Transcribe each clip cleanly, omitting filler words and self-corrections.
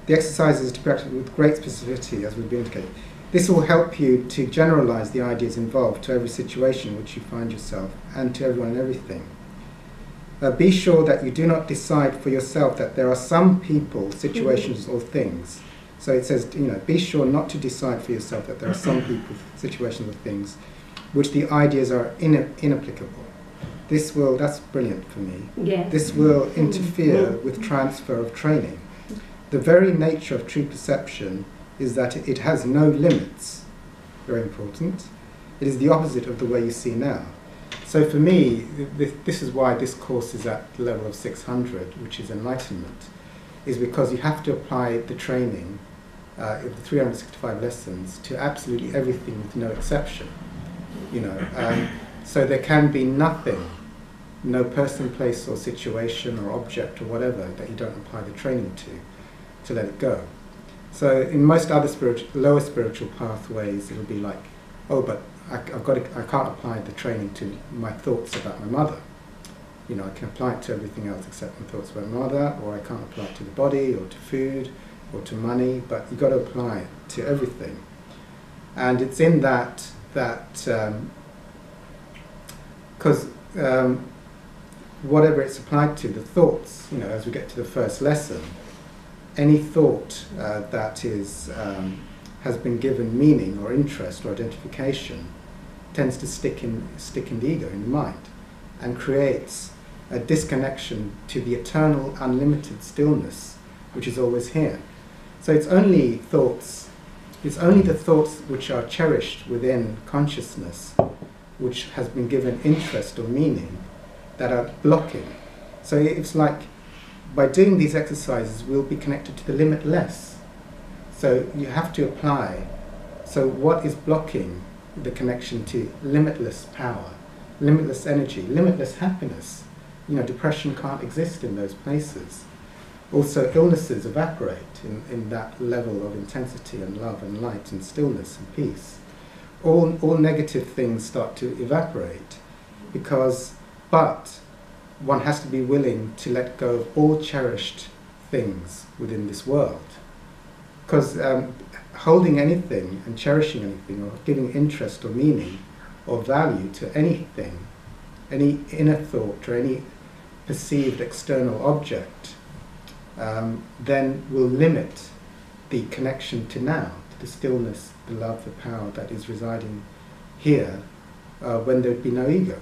the exercises to practice with great specificity, as we've indicated. This will help you to generalize the ideas involved to every situation in which you find yourself and to everyone and everything. Be sure that you do not decide for yourself that there are some people, situations, or things. So it says, be sure not to decide for yourself that there are some people, situations, or things which the ideas are inapplicable. That's brilliant for me. Yeah. This will interfere with transfer of training. The very nature of true perception is that it has no limits. Very important. It is the opposite of the way you see now. So for me, this is why this course is at the level of 600, which is enlightenment, is because you have to apply the training of the 365 lessons to absolutely everything with no exception. So there can be nothing, no person, place, or situation, or object, or whatever that you don't apply the training to let it go. So in most other lower spiritual pathways, it'll be like, oh, but I can't apply the training to my thoughts about my mother. I can apply it to everything else except my thoughts about my mother, or I can't apply it to the body, or to food, or to money, but you've got to apply it to everything. And it's in that because whatever it's applied to, the thoughts, as we get to the first lesson, any thought that has been given meaning or interest or identification tends to stick in the ego, in the mind, and creates a disconnection to the eternal, unlimited stillness, which is always here. So it's only the thoughts which are cherished within consciousness, which has been given interest or meaning, that are blocking. So it's like, by doing these exercises, we'll be connected to the limitless. So you have to apply. So what is blocking the connection to limitless power, limitless energy, limitless happiness? Depression can't exist in those places. Also, illnesses evaporate in that level of intensity and love and light and stillness and peace. All negative things start to evaporate but one has to be willing to let go of all cherished things within this world. Because holding anything and cherishing anything, or giving interest or meaning or value to anything, any inner thought or any perceived external object, then will limit the connection to now, to the stillness, the love, the power that is residing here, when there'd be no ego.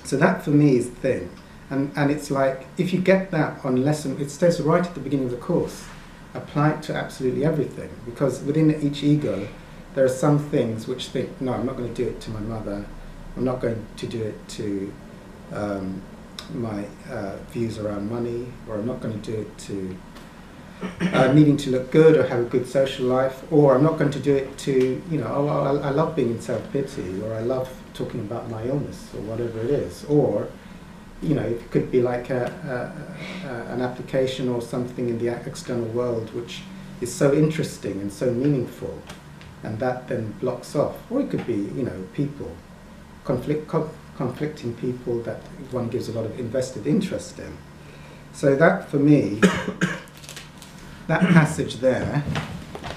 So that for me is the thing. And it's like, if you get that on lesson, it says right at the beginning of the course, apply it to absolutely everything. Because within each ego, there are some things which think, no, I'm not going to do it to my mother, I'm not going to do it to my views around money, or I'm not going to do it to needing to look good or have a good social life, or I'm not going to do it to, I love being in self-pity, or I love talking about my illness, or whatever it is. Or, it could be like an application or something in the external world which is so interesting and so meaningful, and that then blocks off. Or it could be, people, conflicting people that one gives a lot of invested interest in. So that, for me, that passage there.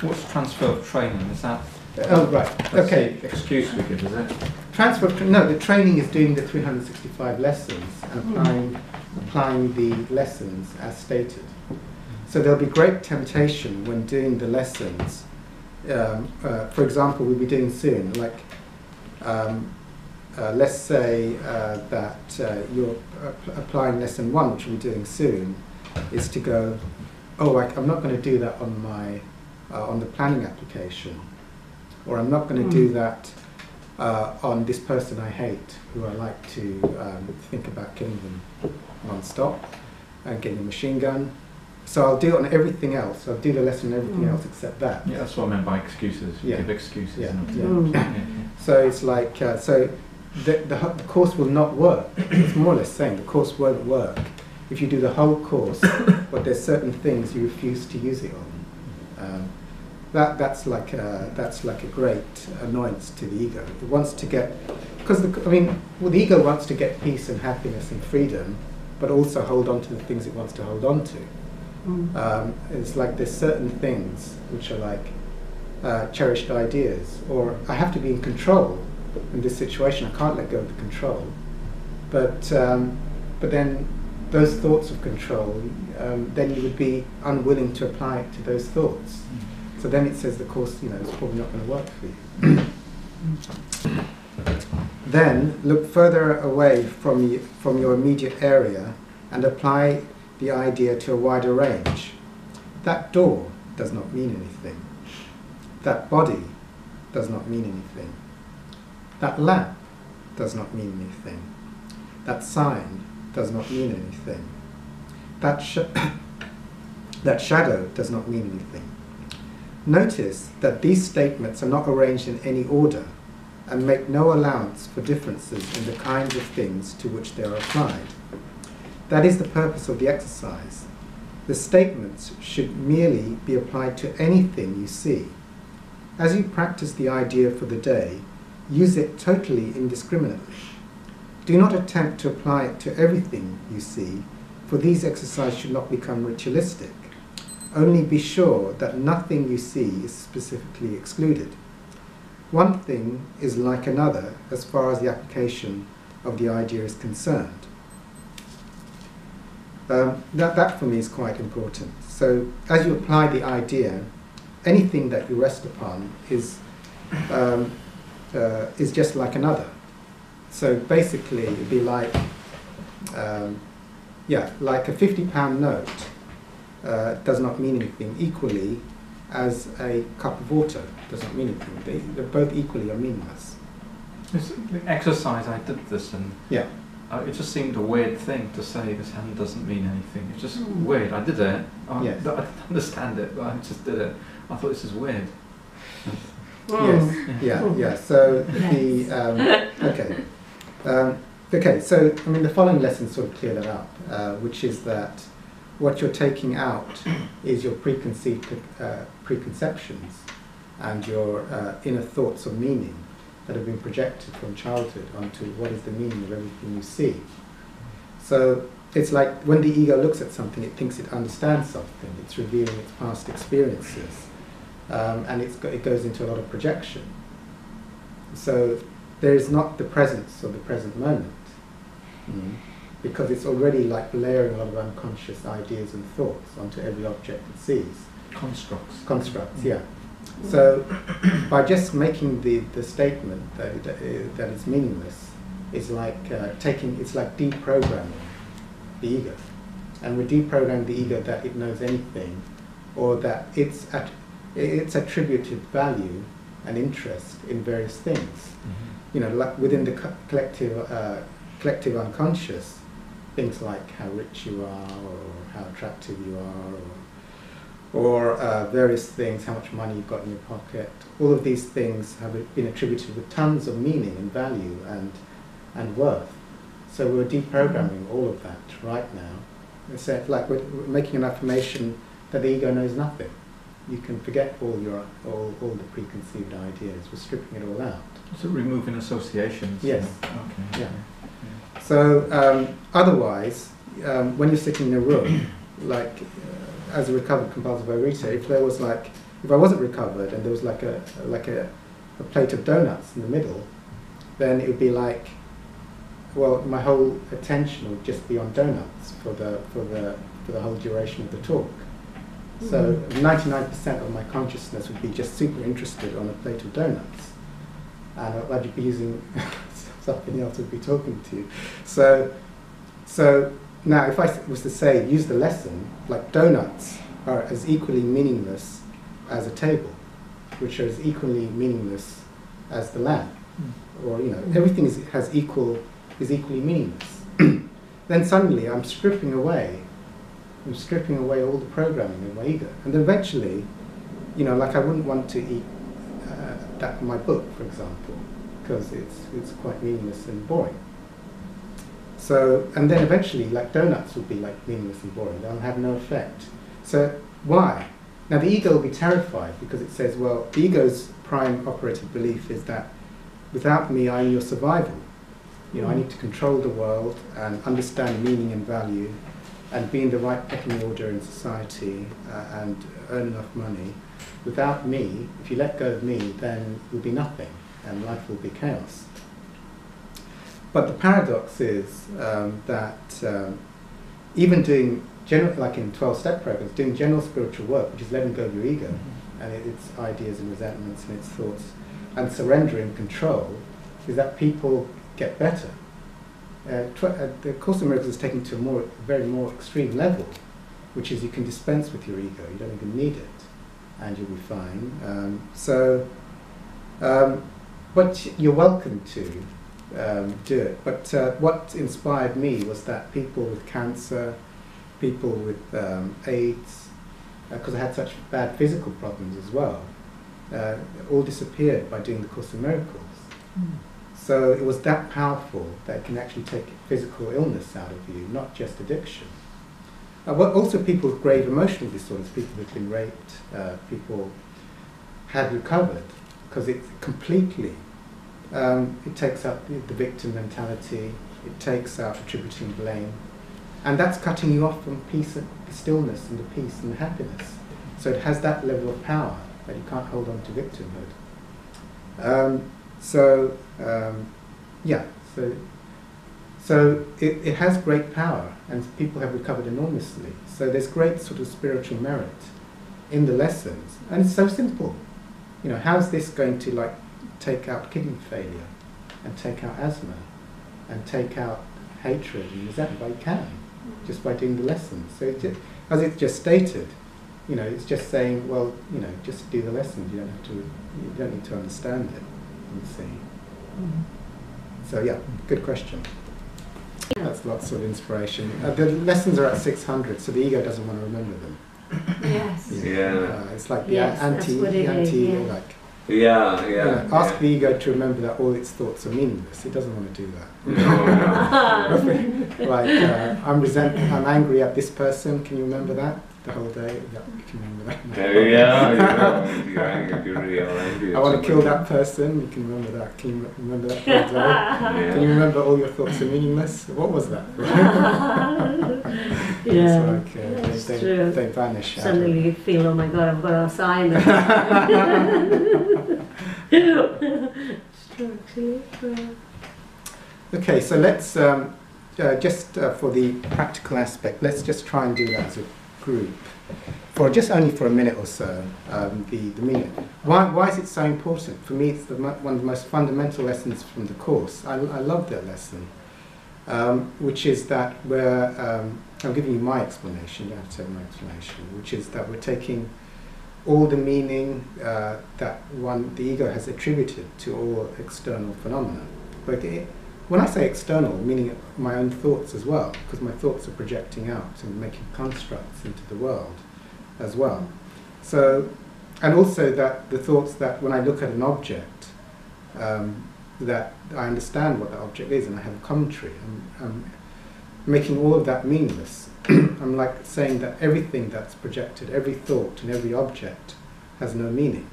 What's transfer of training? Is that? Oh, right. That's Okay. the excuse we give, is it? Transfer of no, the training is doing the 365 lessons and applying the lessons as stated. So there'll be great temptation when doing the lessons. For example, we'll be doing soon, like, let's say that you're applying lesson 1, which we'll be doing soon, is to go, oh, I'm not going to do that on my on the planning application, or I'm not going to do that on this person I hate, who I like to think about killing them non-stop and getting a machine gun. So I'll do it on everything else. I'll do the lesson on everything else except that. Yeah, that's what I meant by excuses. You give excuses. Yeah. So it's like, so the course will not work. It's more or less saying the course won't work if you do the whole course, but there's certain things you refuse to use it on. That's like a great annoyance to the ego. It wants to get, because the ego wants to get peace and happiness and freedom, but also hold on to the things it wants to hold on to. It's like there's certain things which are like cherished ideas, or I have to be in control in this situation. I can't let go of the control. But then those thoughts of control, then you would be unwilling to apply it to those thoughts. So then it says the course, it's probably not going to work for you. Then look further away from your immediate area and apply the idea to a wider range. That door does not mean anything. That body does not mean anything. That lamp does not mean anything. That sign does not mean anything. That shadow does not mean anything. Notice that these statements are not arranged in any order and make no allowance for differences in the kinds of things to which they are applied. That is the purpose of the exercise. The statements should merely be applied to anything you see. As you practice the idea for the day, use it totally indiscriminately. Do not attempt to apply it to everything you see, for these exercises should not become ritualistic. Only be sure that nothing you see is specifically excluded. One thing is like another as far as the application of the idea is concerned. That for me is quite important. So as you apply the idea, anything that you rest upon is just like another. So basically it would be like, like a £50 note does not mean anything equally as a cup of water does not mean anything. They're both equally are meaningless. The exercise, I did this and it just seemed a weird thing to say this hand doesn't mean anything. It's just weird. I did it. I didn't understand it, but I just did it. I thought this is weird. Yes. So okay. So I mean, the following lessons sort of clear that up, which is that what you're taking out is your preconceived preconceptions and your inner thoughts of meaning that have been projected from childhood onto what is the meaning of everything you see. So it's like when the ego looks at something, it thinks it understands something. It's revealing its past experiences, and it goes into a lot of projection. So there is not the presence of the present moment, because it's already like layering a lot of unconscious ideas and thoughts onto every object it sees. Constructs, yeah. So by just making the statement that is meaningless, it's like it's like deprogramming the ego, and we're deprogramming the ego that it knows anything, or that it's attributed value and interest in various things. Like within the collective unconscious, things like how rich you are, or how attractive you are, or various things, how much money you've got in your pocket. All of these things have been attributed with tons of meaning and value and worth. So we're deprogramming all of that right now. It's like we're making an affirmation that the ego knows nothing. You can forget all the preconceived ideas. We're stripping it all out. So removing associations. Yes. Okay. Yeah. So otherwise, when you're sitting in a room, like as a recovered compulsive overeater, if I wasn't recovered and there was like a plate of donuts in the middle, then it would be like, well, my whole attention would just be on donuts for the whole duration of the talk. So 99% of my consciousness would be just super interested on a plate of donuts, and I'd be using something else would be talking to you. So now if I was to say, use the lesson, like donuts are as equally meaningless as a table, which are as equally meaningless as the lamp, or everything is equally meaningless. Then suddenly I'm stripping away all the programming of my ego, and then eventually, like I wouldn't want to eat my book, for example, because it's quite meaningless and boring. So, and then eventually, like donuts would be like meaningless and boring. They'll have no effect. So why? Now the ego will be terrified because it says, well, the ego's prime operative belief is that without me, I'm your survival. I need to control the world and understand meaning and value, and be in the right pecking order in society and earn enough money. Without me, if you let go of me, then you'll be nothing and life will be chaos. But the paradox is that even doing general, like in 12-step programs, doing general spiritual work, which is letting go of your ego and its ideas and resentments and its thoughts, and surrendering control, is that people get better. The Course in Miracles is taken to a very more extreme level, which is you can dispense with your ego, you don't even need it, and you'll be fine. But you're welcome to do it. But what inspired me was that people with cancer, people with AIDS, because I had such bad physical problems as well, all disappeared by doing the Course in Miracles. So it was that powerful that it can actually take physical illness out of you, not just addiction. But also people with grave emotional disorders, people who've been raped, people have recovered, because it completely, it takes out the victim mentality, it takes out attributing blame, and that's cutting you off from peace and the stillness and the peace and the happiness. So it has that level of power that you can't hold on to victimhood. So it has great power, and people have recovered enormously. So there's great sort of spiritual merit in the lessons, and it's so simple. You know, how's this going to like take out kidney failure, and take out asthma, and take out hatred and resentment? Well, you can, just by doing the lessons. So it just, as it's just stated, you know, it's just saying, well, you know, just do the lessons. You don't have to. You don't need to understand it. You see. So yeah, good question. That's lots of inspiration. The lessons are at 600, so the ego doesn't want to remember them. Yes. It's like the ask the ego to remember that all its thoughts are meaningless. It doesn't want to do that. I'm angry at this person. Can you remember that? The whole day? Yeah, you can remember that. You're angry. I want to kill that person. You can remember that. Can you remember that whole day? Can you remember all your thoughts are meaningless? What was that? It's like true. They vanish. Suddenly you feel, oh my God, I've got Alzheimer's. It's true. Okay, so let's just for the practical aspect, let's just try and do that as a group for just only for a minute or so. The meaning. Why is it so important? For me, it's one of the most fundamental lessons from the course. I love that lesson, which is that I'm giving you my explanation. You don't have to have my explanation. Which is that we're taking all the meaning that the ego has attributed to all external phenomena. But when I say external, meaning my own thoughts as well, because my thoughts are projecting out and making constructs into the world as well. So, and also that the thoughts that when I look at an object, that I understand what that object is and I have a commentary. I'm making all of that meaningless. I'm like saying that everything that's projected, every thought and every object has no meaning.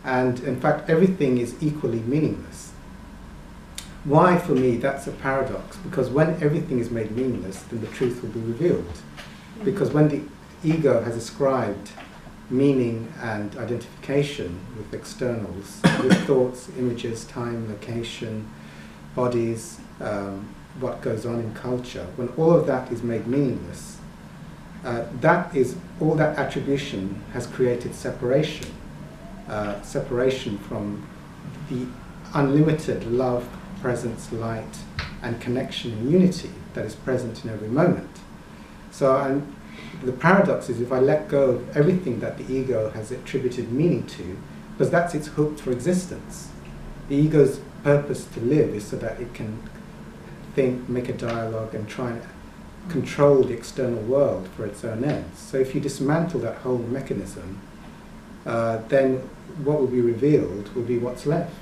And in fact, everything is equally meaningless. Why, for me, that's a paradox, because when everything is made meaningless, then the truth will be revealed. Because when the ego has ascribed meaning and identification with externals, with thoughts, images, time, location, bodies, what goes on in culture, when all of that is made meaningless, all that attribution has created separation. Separation from the unlimited love, presence, light, and connection and unity that is present in every moment. So the paradox is if I let go of everything that the ego has attributed meaning to, because that's its hook for existence. The ego's purpose to live is so that it can think, make a dialogue, and try and control the external world for its own ends. So if you dismantle that whole mechanism, then what will be revealed will be what's left.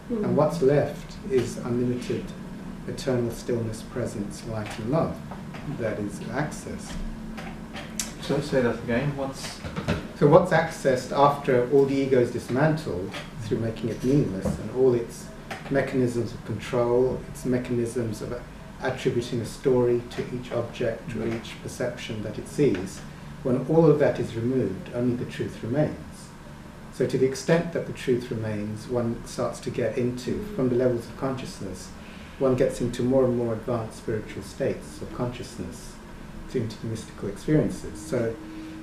And what's left is unlimited, eternal stillness, presence, light and love that is accessed. So say that again, So what's accessed after all the ego is dismantled through making it meaningless and all its mechanisms of control, its mechanisms of attributing a story to each object or each perception that it sees. When all of that is removed, only the truth remains. So to the extent that the truth remains, one starts to get into, from the levels of consciousness, one gets into more and more advanced spiritual states of consciousness, into the mystical experiences. So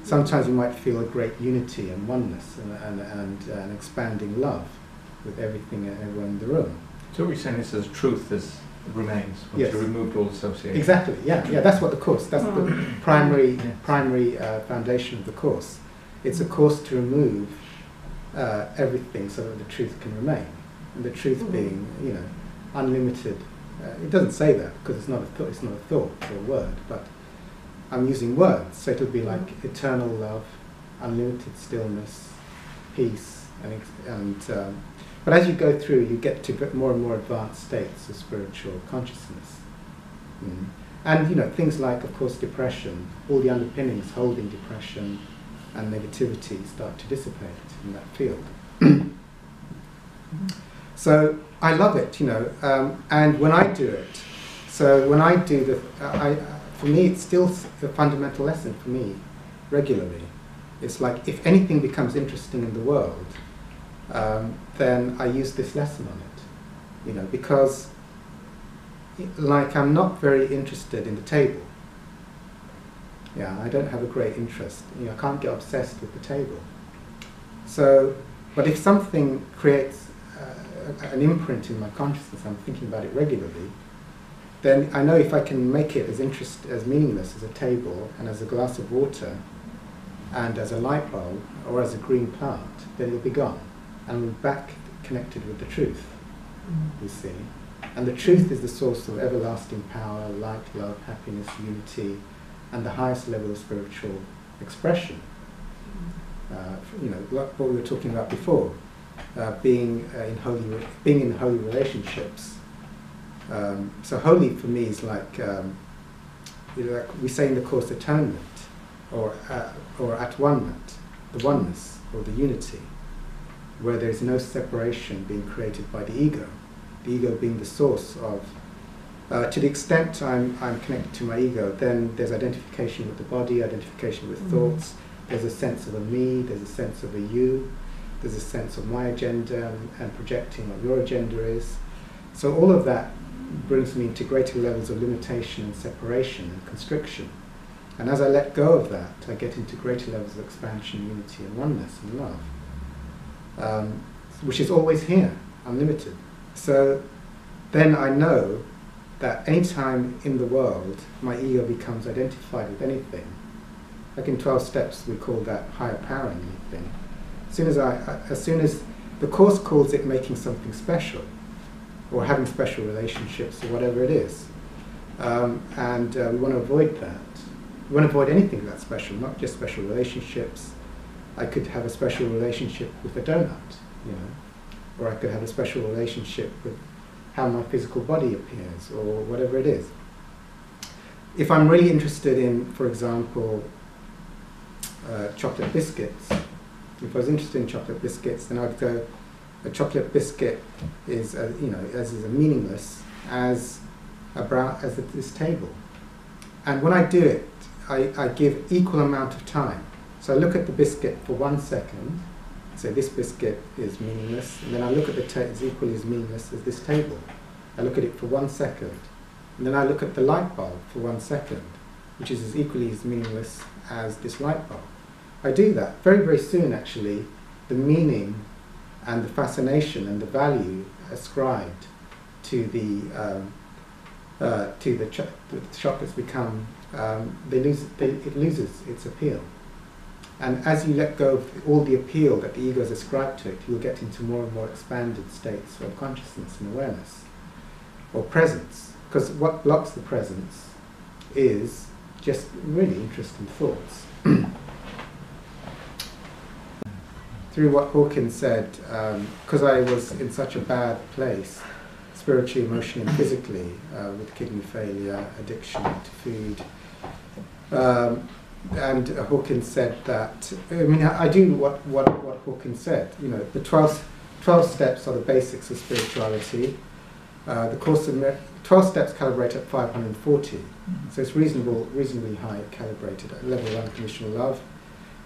sometimes you might feel a great unity and oneness and an expanding love with everything and everyone in the room. So what you're saying is truth remains once yes. you removed all association. Exactly, yeah, that's what the Course, that's the primary foundation of the Course. It's a course to remove everything so that the truth can remain. And the truth being, unlimited. It doesn't say that because it's not a thought or a word, but I'm using words, so it'll be like eternal love, unlimited stillness, peace, but as you go through, you get to more and more advanced states of spiritual consciousness. And things like, of course, depression, all the underpinnings holding depression and negativity start to dissipate in that field. So I love it, and when I do it, for me it's still a fundamental lesson for me, regularly. It's like, if anything becomes interesting in the world, then I use this lesson on it, because like I'm not very interested in the table. Yeah, I don't have a great interest. I can't get obsessed with the table. So, but if something creates an imprint in my consciousness, I'm thinking about it regularly, then I know if I can make it as meaningless as a table and as a glass of water and as a light bulb or as a green plant, then it'll be gone. And we're back connected with the truth, you see. And the truth is the source of everlasting power, light, love, happiness, unity, and the highest level of spiritual expression. Like what we were talking about before, being in holy relationships. So holy for me is like, like we say in the Course, atonement, or at-one-ment, the oneness or the unity, where there is no separation being created by the ego being the source of. To the extent I'm connected to my ego, then there's identification with the body, identification with thoughts. There's a sense of a me, there's a sense of a you, there's a sense of my agenda and projecting what your agenda is. So all of that brings me into greater levels of limitation and separation and constriction. And as I let go of that, I get into greater levels of expansion, unity and oneness and love, which is always here, unlimited. So then I know that any time in the world my ego becomes identified with anything, like in 12 steps we call that higher power in anything. As soon as the Course calls it making something special, or having special relationships, or whatever it is, and we want to avoid that. We want to avoid anything that's special, not just special relationships. I could have a special relationship with a donut, or I could have a special relationship with how my physical body appears, or whatever it is. If I'm really interested in, for example, chocolate biscuits, if I was interested in chocolate biscuits, then I'd go, a chocolate biscuit is, as meaningless as this table. And when I do it, I give equal amount of time. So I look at the biscuit for 1 second, say this biscuit is meaningless, and then I look at the it's equally as meaningless as this table. I look at it for 1 second, and then I look at the light bulb for 1 second, which is as equally as meaningless as this light bulb. I do that. Very, very soon, actually, the meaning and the fascination and the value ascribed to the chocolates become, it loses its appeal. And as you let go of all the appeal that the ego has ascribed to it, you'll get into more and more expanded states of consciousness and awareness, or presence. Because what blocks the presence is just really interesting thoughts. Through what Hawkins said, because I was in such a bad place, spiritually, emotionally and physically, with kidney failure, addiction to food, and Hawkins said that, I do what Hawkins said, the 12 steps are the basics of spirituality, The Course in 12 steps calibrate at 540, so it's reasonably high calibrated at level of unconditional love.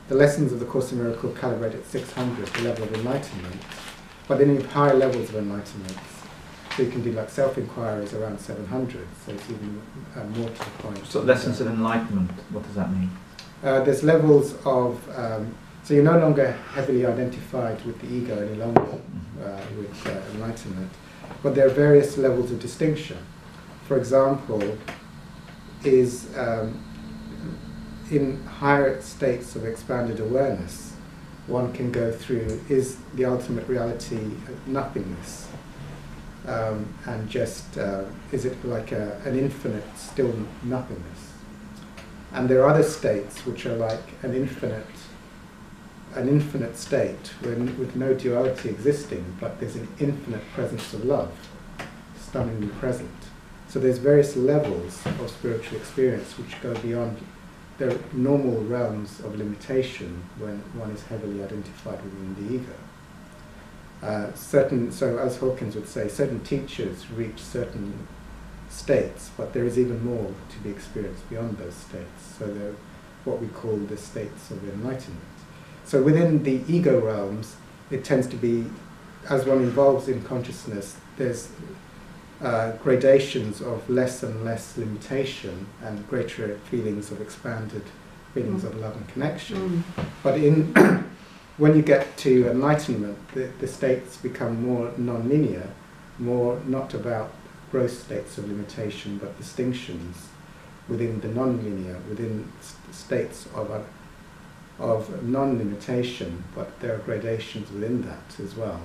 The lessons of the Course in Miracles calibrate at 600, the level of enlightenment, but then you have higher levels of enlightenment. So you can do like self-inquiries around 700, so it's even more to the point. So lessons of enlightenment, what does that mean? There's levels of, so you're no longer heavily identified with the ego any longer with enlightenment, but there are various levels of distinction. For example, is in higher states of expanded awareness, one can go through, is the ultimate reality nothingness? And just, is it like an infinite still nothingness? And there are other states which are like an infinite state with no duality existing, but there's an infinite presence of love, stunningly present. So there's various levels of spiritual experience which go beyond the normal realms of limitation when one is heavily identified within the ego. So as Hawkins would say, certain teachers reach certain states, but there is even more to be experienced beyond those states. So they're what we call the states of enlightenment. So within the ego realms, it tends to be, as one evolves in consciousness, there's gradations of less and less limitation and greater feelings of expanded feelings of love and connection. But when you get to enlightenment, the states become more non-linear, more not about gross states of limitation, but distinctions within the non-linear, within states of non-limitation, but there are gradations within that as well,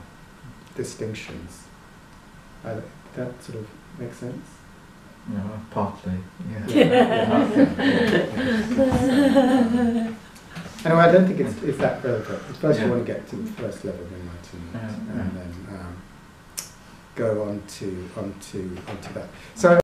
distinctions. That sort of makes sense? Yeah, partly, yeah. Anyway, I don't think it's that relevant. First you want to get to the first level of enlightenment, and then go on to that. So